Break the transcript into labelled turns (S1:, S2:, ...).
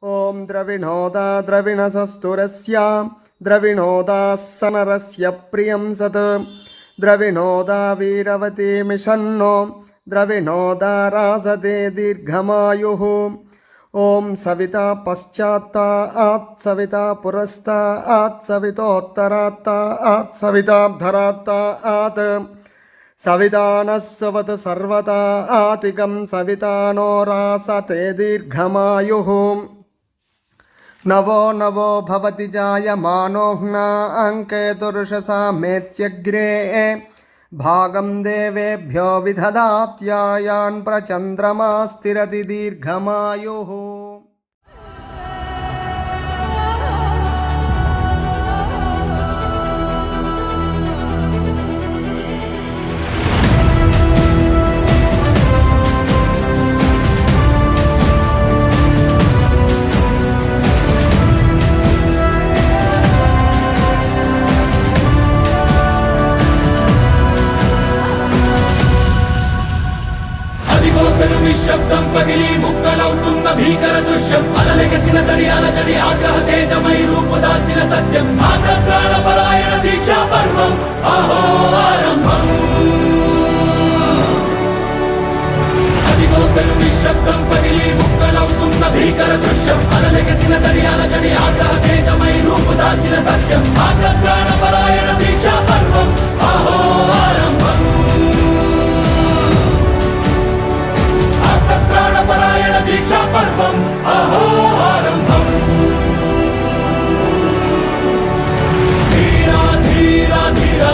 S1: ఓం ద్రవిణోదా ద్రవిణసస్తురస్య ద్రవిణోదాస్సనరస్య ప్రియం సత్ ద్రవిణోదా వీరవతి మిషన్నో ద్రవిణోదా రాసతే దీర్ఘమాయుః. ఓం సవితా పశ్చాత్తాత్ సవితా పురస్తాత్ సవితోత్తరాత్తాత్ సవితాధరాత్తాత్ సవితానః సవత్ సర్వతా ఆతికం సవితానో రాసతే దీర్ఘమాయుః. నవో నవో భవతి జాయమానోహ్నాంకేతుర్షసామేత్యగ్రే భాగం దేవేభ్యో విదధాత్యాయాన్ ప్రచంద్రమా స్థిరతి దీర్ఘమాయుః.
S2: నిశ్శబ్దం పగిలి ముక్కలవుతున్న భీకర దృశ్యం అలలెగసిన తడి అలజడి ఆగ్రహ తేజమై రూపు దాల్చిన సత్యం ఆగ్రహ పరాయణ దీక్షా పర్వం అహో ఆరంభం. అదిగో పెను నిశ్శబ్దం పగిలి ముక్కలవుతున్న భీకర దృశ్యం అలలెగసిన తడి అలజడి ఆగ్రహ తేజమై రూపు దాల్చిన సత్యం ఆగ్రహ పరాయణ దీక్షా పర్వం అహో ఆరంభం. ప్రాణపరాయణ దీక్షా పర్వం అహో ఆరంభం. ధీరా ధీరా ధీరా